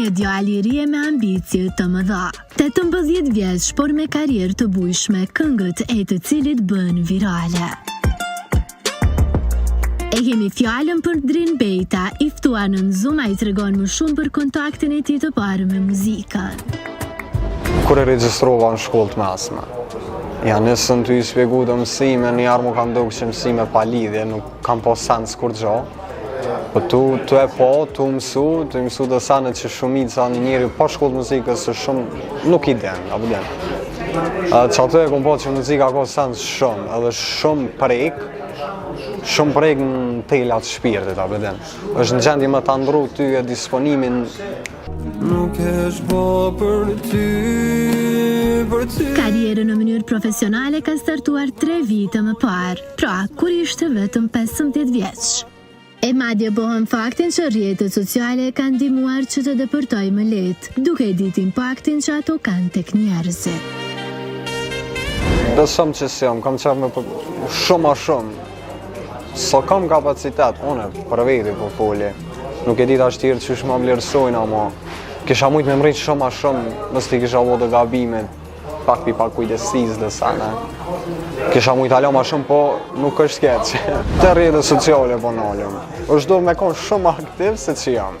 një djalë i ri me ambicie të mëdha. 18 vjeç, por me karrierë të bujshme, këngët e të cilit bën virale. E kemi fjalën për Drin Bejta, i ftuar në Zoom, ai tregon më shumë për kontaktin e tij të parë me muzikën. Kur e regjistrova në shkollë të mesme, ja nësën të i shpjegu të mësime, një arë mu kanë dukë që mësime pa lidhje, nuk kam po sens kur gjo. Po tu e po, tu mësu dhe senet që shumica një njeri pa shkollë muzikës që shumë nuk i den, apo den. Që ato e kom po që muzika ka sens shumë, edhe shumë prek në telat shpirtit, apo den. Është në gjendje më të ndru ty e disponimin. Nuk esh bo për ty. Karrierën në mënyrë profesionale ka startuar 3 vite më parë, pra kur ishte vetëm 15 vjeç. E madje bohën faktin që rrjetet sociale kanë ndihmuar që të depërtoj më lehtë, duke ditë impaktin që ato kanë tek njerëzit. Besëm që si jam, kam qef me shumë a shumë. So kam kapacitet, une për veti po foli. Nuk e dit ashtirë që shma vlerësojnë, ama kisha mujt me mrit shumë a shumë, nësë ti kisha vo të gabimet, pak kujdesis dhe sana. Kisha mujt alo ma shumë, po nuk është keq. Të rrjetet sociale po nalëm. është do me konë shumë aktiv se që jam.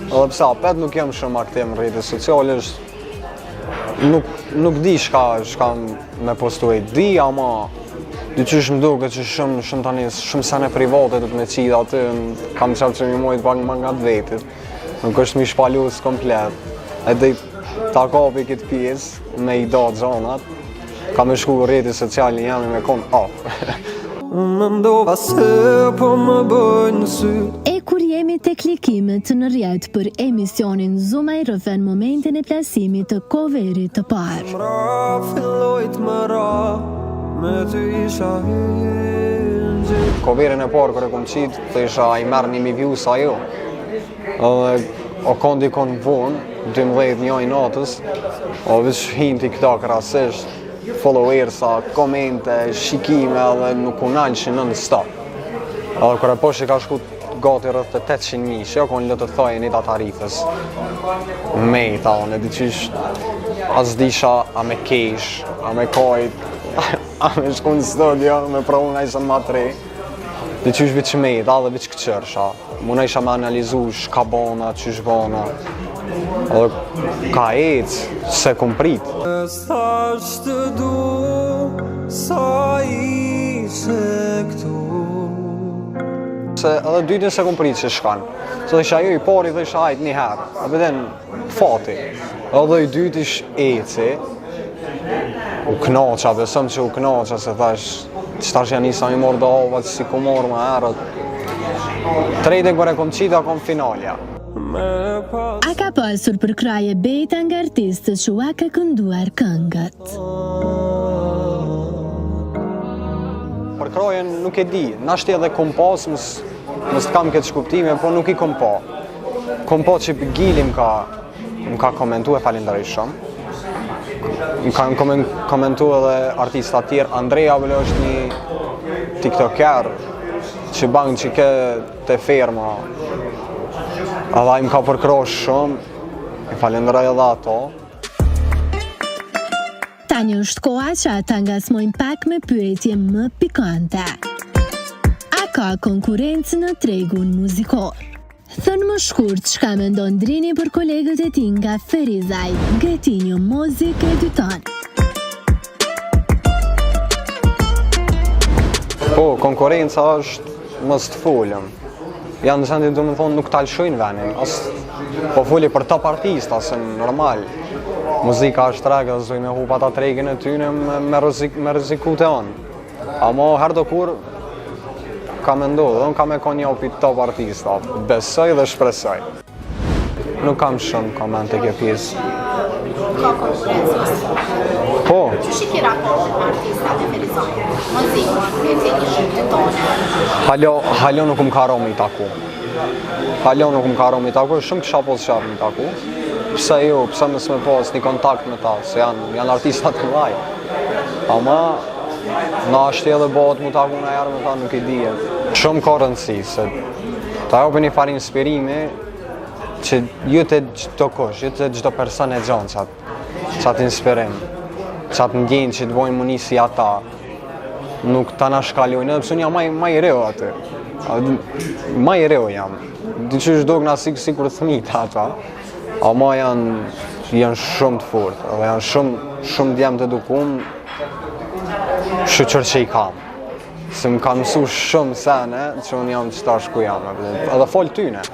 Edhe pse apet nuk jam shumë aktiv në rrjetet sociale, nuk di shka me postuaj. Di, ama dyqysh më duke që shumë tani, shumë sene private të me qida aty, kam qef që mi mojt pak më nga të vetit. Nuk është mi shpalus komplet. Edhe ta kapi këtë pjesë me i da gjonat, ka me shku rrjetet sociale jemi me konë off. E kur jemi te klikimet në rrjet për emisionin Zoom, ai rrëfen momentin e plasimit të coverit të parë. Coverin e parë kër e kom qitë, të isha i merë 1000 views ajo. O kondi konë vonë, 12 njoj natës, o vëç hinti këta krasisht, followersa, komente, shikime dhe nuk unalë që në stop. Edhe kër e po që ka shku gati rrëth të 800.000, që jo konë lë të thojë një ta tarifës. Mejta, unë e diqysh, as disha a me kesh, a me kajt, a me shku në studio, me provuna isha ma 3. Diqysh vëq mejta dhe vëq këqërsha. Muna isha me analizu shka bona, qysh bona. Edhe ka ecë, se kom prit. Se edhe dytin se kom prit që shkan. Se isha jo i pari dhe isha ajt një herë, a beden fati. Edhe i dyti ish eci, u knaqa, besëm që u knaqa, se thash, që tash janë isa mi morë dhe ova që si ku morë më herët. Trejde kër e kom qita, kom finalja. A ka pasur për kraje Bejta nga artistët që ua ka kënduar këngët? Për krajen nuk e di, nashti edhe kom pas, mës t'kam këtë shkuptime, po nuk i kom pa. Kom pa që Gili më ka komentu e falenderoj shumë. Më ka komentu edhe artista tjerë, Andrea vële është një tiktoker, që bangë që ke të firma. Edhe ai më ka përkrosh shumë, i falenderoj edhe ato. Tani është koha që ata ngasmojnë pak me pyetje më pikante. A ka konkurencë në tregun muzikor? Thënë më shkurt çka mendon Drini për kolegët e tij nga Ferizaj, Getinjo Mozik e dyton. Po, konkurenca është mos të folëm. Janë në sendin, do më thonë, nuk talëshojnë venin. Po foli për top artista, se normal. Muzika është trege, dhe zoj me hupa ta tregin e tyne me rreziku të onë. Amo herdo kur ka me ndodhë, dhe unë ka me konja u pi top artista. Besoj dhe shpresoj. Nuk kam shumë komente kjo pjesë. Ka konkurencës? Po. Që shiki raportin me artistat e Ferizaj? Muzikën, Getinjo, dyton? Halo nuk më ka ro me i taku. Shumë kësha po të qarë me i taku. Pse jo, pse mësë me pas një kontakt me ta, se janë artistat të vaj. Ama, na ashtë edhe bëhet mu taku në jarë me ta, nuk i dhije. Shumë ka rëndësi, se ta jopi një farë inspirimi, që ju të çdo kush, ju të çdo person e gjanë qatë inspirim, qatë ndjenjë që të bojnë më një si ata, nuk ta na shkalojnë, edhe pse jam ma i reo aty. Ma i reo jam. Dyqysh dogna sikur thmit ata, ama janë shumë të fortë, edhe janë shumë djemë të edukum, shoqër që i kam. Se më kanë mësu shumë sene që unë jam qëtash ku jam, edhe fol tyne.